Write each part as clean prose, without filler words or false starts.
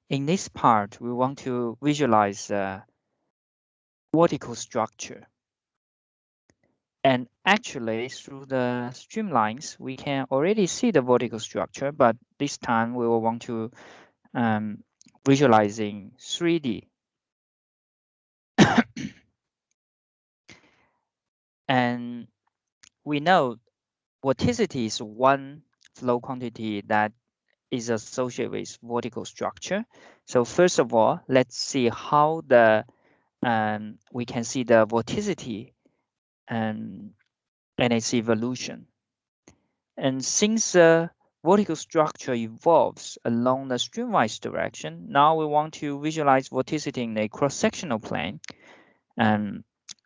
In this part, we want to visualize the vertical structure. And actually, through the streamlines, we can already see the vertical structure, but this time we will want to visualize in 3D. And we know vorticity is one flow quantity that is associated with vertical structure. So first of all, let's see how we can see the vorticity and its evolution. And since the vertical structure evolves along the streamwise direction, now we want to visualize vorticity in a cross-sectional plane.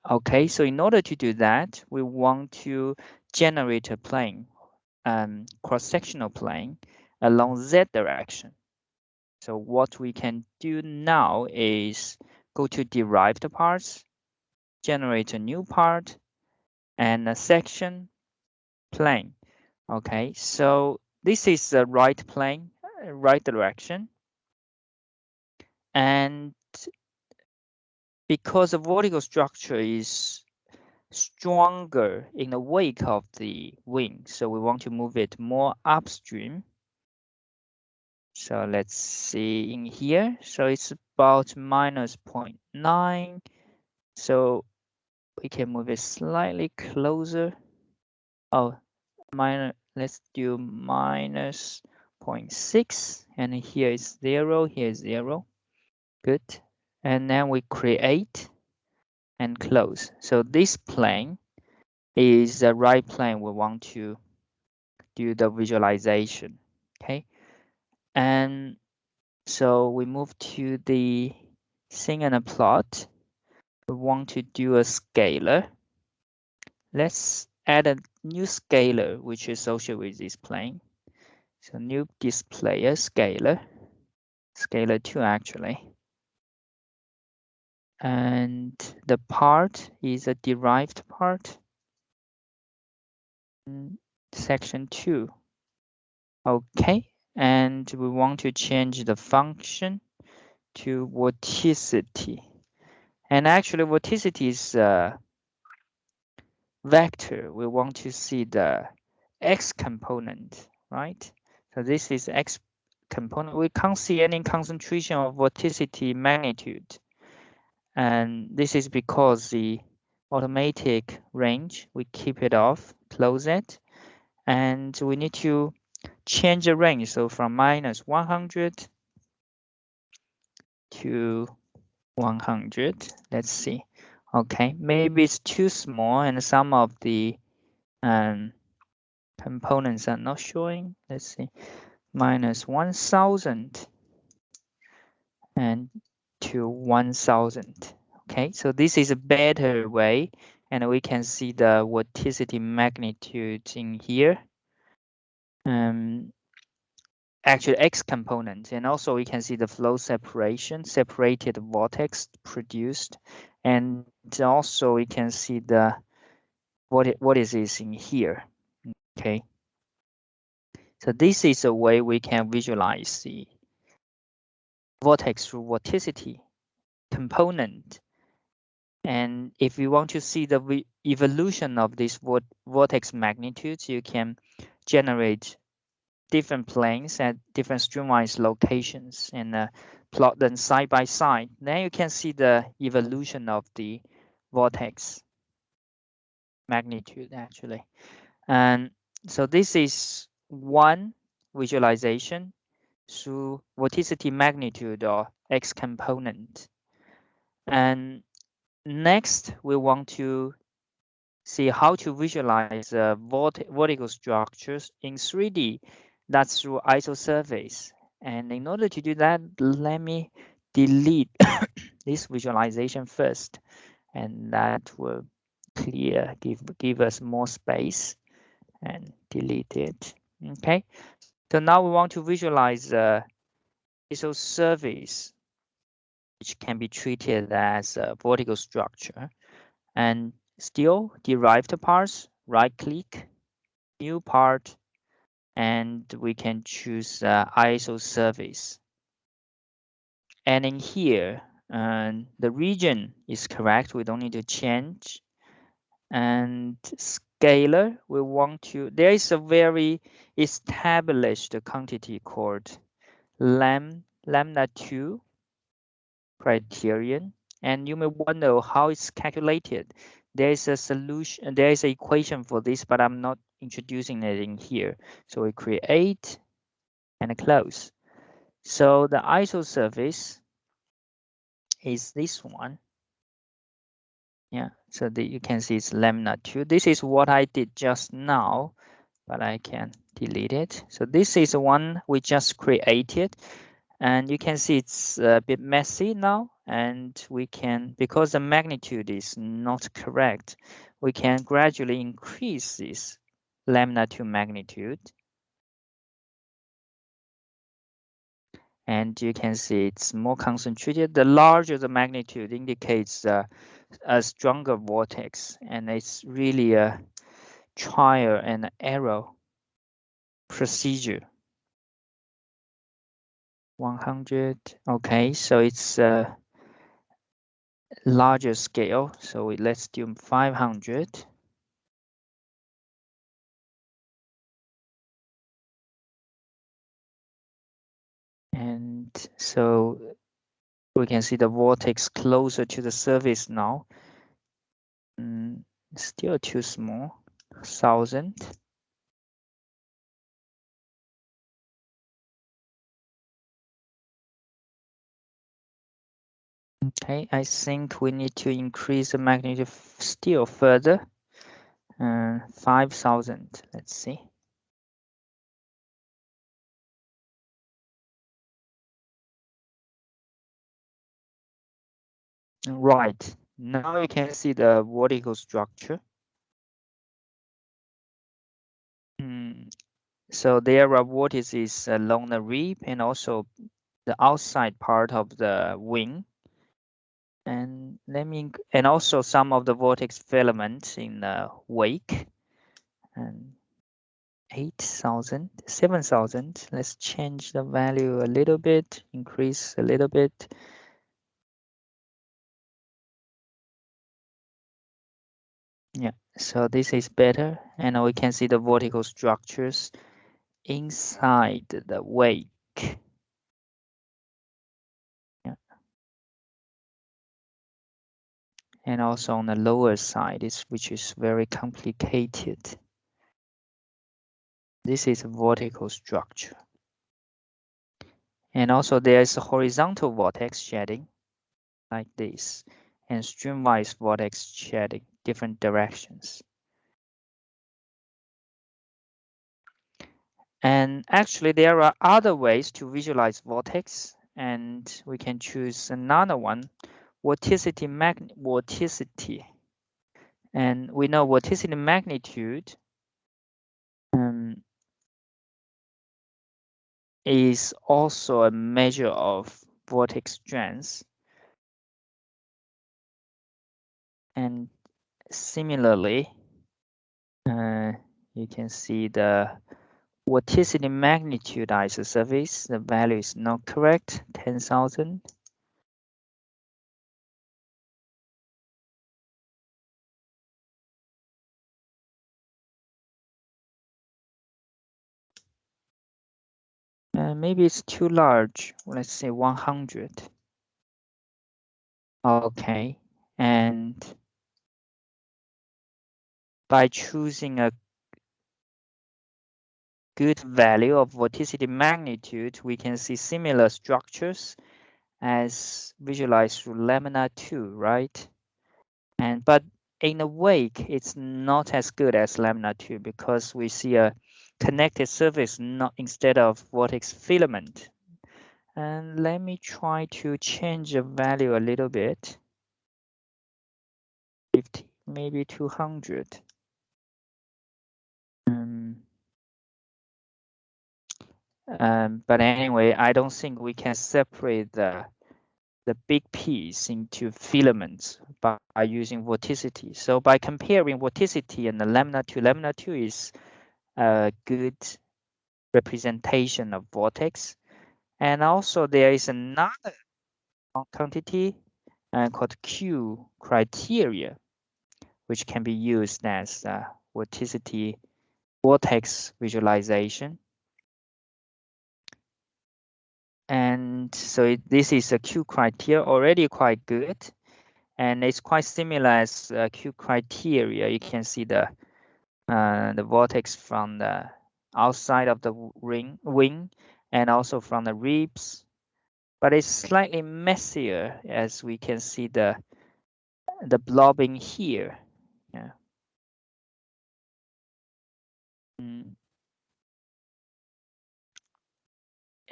Okay, so in order to do that, we want to generate a plane, cross-sectional plane along z direction. So what we can do now is go to derived parts, generate a new part, and a section plane. Okay, so this is the right plane, right direction. And because the vertical structure is stronger in the wake of the wing, so we want to move it more upstream. So let's see in here. So it's about minus 0.9. So we can move it slightly closer. Oh, let's do minus 0.6. And here is 0, here is 0. Good. And then we create and close. So this plane is the right plane we want to do the visualization. Okay. And so we move to the scene and a plot. We want to do a scalar. Let's add a new scalar which is associated with this plane. So new displayer scalar 2 actually. And the part is a derived part. Section 2. Okay, and we want to change the function to vorticity. And actually vorticity is a vector. We want to see the x component, right? So this is x component. We can't see any concentration of vorticity magnitude. And this is because the automatic range, we keep it off, close it, and we need to change the range. So from minus 100 to 100. Let's see. Okay, maybe it's too small and some of the components are not showing. Let's see. Minus 1000 and to 1000. Okay, so this is a better way, and we can see the vorticity magnitude in here. Actually x component, and also we can see the flow separation, separated vortex produced, and also we can see the what is this in here. Okay, so this is a way we can visualize the vortex through vorticity component. And if you want to see the evolution of this vortex magnitudes, you can generate different planes at different streamwise locations and plot them side by side. Then you can see the evolution of the vortex magnitude actually. And so this is one visualization through vorticity magnitude or x component. And next, we want to see how to visualize vertical structures in 3D. That's through isosurface. And in order to do that, let me delete this visualization first, and that will give us more space, and delete it. Okay, so now we want to visualize isosurface, which can be treated as a vertical structure, and still derived parts, right click, new part, and we can choose isosurface. And in here, the region is correct. We don't need to change. And scalar, we want to, there is a very established quantity called lambda 2 criterion. And you may wonder how it's calculated. There is a solution, there is an equation for this, but I'm not introducing it in here. So we create and close. So the isosurface is this one. Yeah, so you can see it's lambda 2. This is what I did just now, but I can delete it. So this is the one we just created. And you can see it's a bit messy now. And we can, because the magnitude is not correct, we can gradually increase this lambda 2 magnitude. And you can see it's more concentrated. The larger the magnitude indicates a stronger vortex, and it's really a trial and error procedure. 100. Okay, so it's a larger scale. So let's do 500. And so we can see the vortex closer to the surface now. Still too small. 1000. Okay, I think we need to increase the magnitude still further. 5000. Let's see. Right. Now you can see the vertical structure. So there are vortices along the rib and also the outside part of the wing. And also some of the vortex filaments in the wake. And 8000, 7000. Let's change the value a little bit, increase a little bit. Yeah, so this is better. And we can see the vertical structures inside the wake. Yeah. And also on the lower side, which is very complicated. This is a vertical structure. And also there is a horizontal vortex shedding like this, and streamwise vortex shedding, different directions. And actually there are other ways to visualize vortex, and we can choose another one, vorticity. And we know vorticity magnitude is also a measure of vortex strength. And similarly, you can see the vorticity magnitude isosurface. The value is not correct, 10,000. Maybe it's too large. Let's say 100. Okay, and by choosing a good value of vorticity magnitude, we can see similar structures as visualized through lambda 2, right? But in a wake, it's not as good as lambda 2 because we see a connected surface not instead of vortex filament. And let me try to change the value a little bit. 50, maybe 200. But anyway, I don't think we can separate the big piece into filaments by using vorticity. So by comparing vorticity and the lambda 2 is a good representation of vortex. And also there is another quantity called Q-criterion, which can be used as vorticity vortex visualization. And so this is a Q-criteria, already quite good. And it's quite similar as Q-criteria. You can see the vortex from the outside of the wing and also from the ribs. But it's slightly messier, as we can see the blobbing here. Yeah.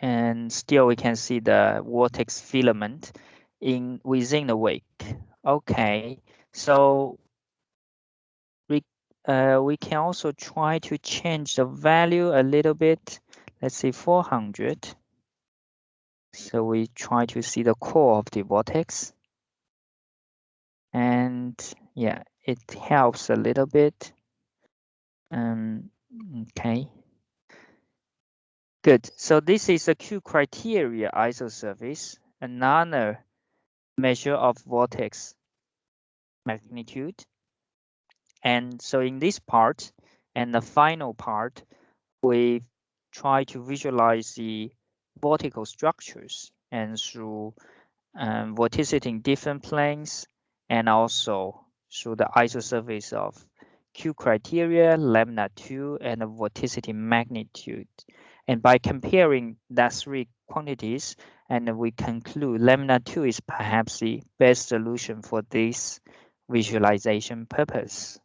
And still we can see the vortex filament within the wake. Okay, so we can also try to change the value a little bit. Let's say 400. So we try to see the core of the vortex. And yeah, it helps a little bit. Okay. Good. So this is a Q-criteria isosurface, another measure of vortex magnitude. And so in this part and the final part, we try to visualize the vortical structures and through vorticity in different planes, and also through the isosurface of Q criteria, lambda 2, and the vorticity magnitude. And by comparing that three quantities, and we conclude lambda 2 is perhaps the best solution for this visualization purpose.